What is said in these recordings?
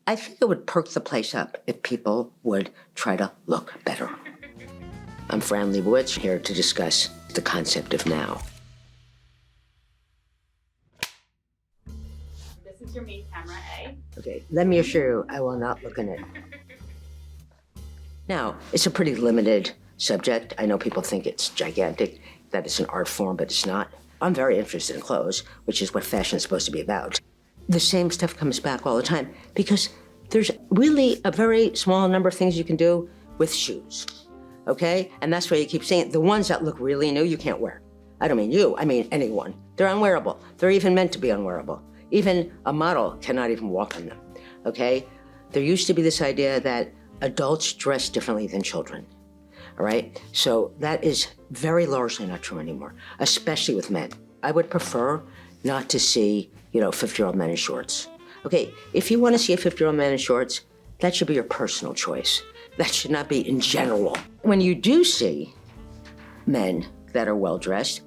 I think it would perk the place up if people would try to look better. I'm Fran Lebowitz, here to discuss the concept of now. This is your main camera, A. Okay, let me assure you, I will not look in it. Now, it's a pretty limited subject. I know people think it's gigantic, that it's an art form, but it's not. I'm very interested in clothes, which is what fashion is supposed to be about. The same stuff comes back all the time because there's really a very small number of things you can do with shoes, okay? And that's why you keep saying the ones that look really new, you can't wear. I don't mean you, I mean anyone. They're unwearable. They're even meant to be unwearable. Even a model cannot even walk in them, okay? There used to be this idea that adults dress differently than children, all right? So that is very largely not true anymore, especially with men. I would prefer not to see, 50-year-old men in shorts. Okay, if you want to see a 50-year-old man in shorts, that should be your personal choice. That should not be in general. When you do see men that are well-dressed,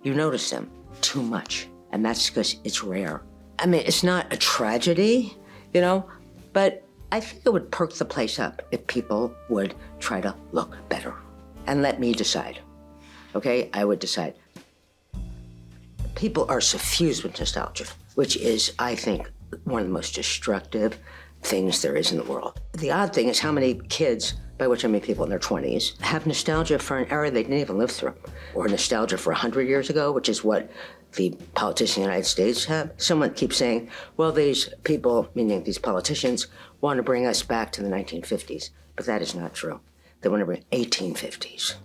you notice them too much, and that's because it's rare. I mean, it's not a tragedy, but I think it would perk the place up if people would try to look better. And let me decide, okay? I would decide. People are suffused with nostalgia, which is, I think, one of the most destructive things there is in the world. The odd thing is how many kids, by which I mean people in their 20s, have nostalgia for an era they didn't even live through, or nostalgia for 100 years ago, which is what the politicians in the United States have. Someone keeps saying, well, these people, meaning these politicians, want to bring us back to the 1950s, but that is not true. They want to bring 1850s,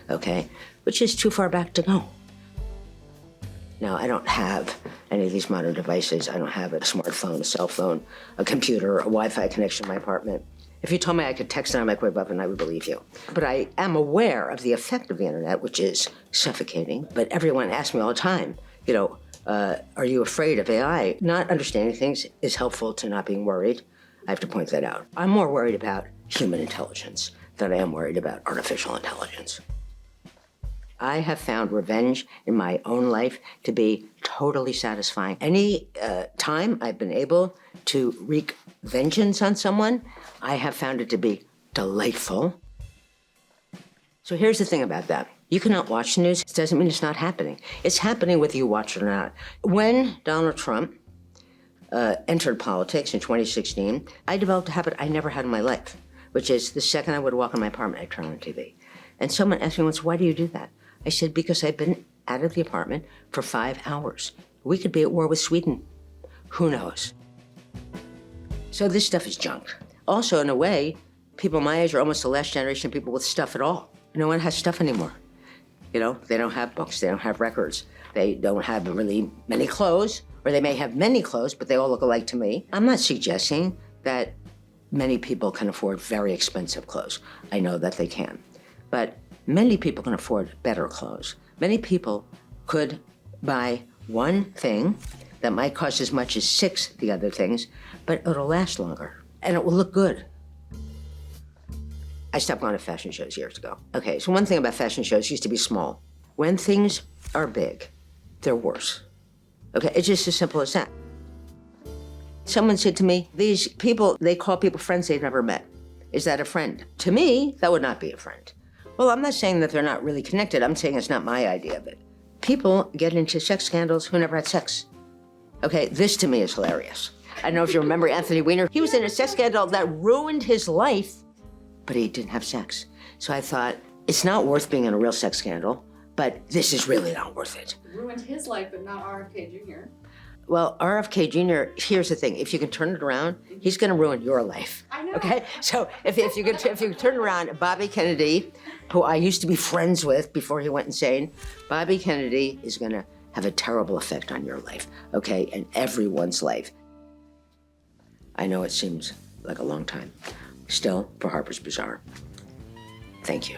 okay? Which is too far back to go. Now, I don't have any of these modern devices. I don't have a smartphone, a cell phone, a computer, a Wi-Fi connection in my apartment. If you told me I could text on a microwave oven, I would believe you. But I am aware of the effect of the internet, which is suffocating. But everyone asks me all the time, are you afraid of AI? Not understanding things is helpful to not being worried. I have to point that out. I'm more worried about human intelligence than I am worried about artificial intelligence. I have found revenge in my own life to be totally satisfying. Any time I've been able to wreak vengeance on someone, I have found it to be delightful. So here's the thing about that. You cannot watch the news. It doesn't mean it's not happening. It's happening whether you watch it or not. When Donald Trump entered politics in 2016, I developed a habit I never had in my life, which is the second I would walk in my apartment, I'd turn on TV. And someone asked me once, why do you do that? I said, because I've been out of the apartment for 5 hours. We could be at war with Sweden. Who knows? So this stuff is junk. Also, in a way, people my age are almost the last generation of people with stuff at all. No one has stuff anymore. They don't have books, they don't have records, they don't have really many clothes, or they may have many clothes, but they all look alike to me. I'm not suggesting that many people can afford very expensive clothes. I know that they can. But many people can afford better clothes. Many people could buy one thing that might cost as much as 6 the other things, but it'll last longer, and it will look good. I stopped going to fashion shows years ago. Okay, so one thing about fashion shows used to be small. When things are big, they're worse. Okay, it's just as simple as that. Someone said to me, these people, they call people friends they've never met. Is that a friend? To me, that would not be a friend. Well, I'm not saying that they're not really connected. I'm saying it's not my idea of it. People get into sex scandals who never had sex. Okay, this to me is hilarious. I don't know if you remember Anthony Weiner. He was in a sex scandal that ruined his life, but he didn't have sex. So I thought, it's not worth being in a real sex scandal, but this is really not worth it. Ruined his life, but not RFK Jr. Well, RFK Jr., here's the thing. If you can turn it around, he's going to ruin your life. I know. Okay? So if you can turn around, Bobby Kennedy, who I used to be friends with before he went insane, Bobby Kennedy is going to have a terrible effect on your life, okay, and everyone's life. I know it seems like a long time. Still, for Harper's Bazaar, thank you.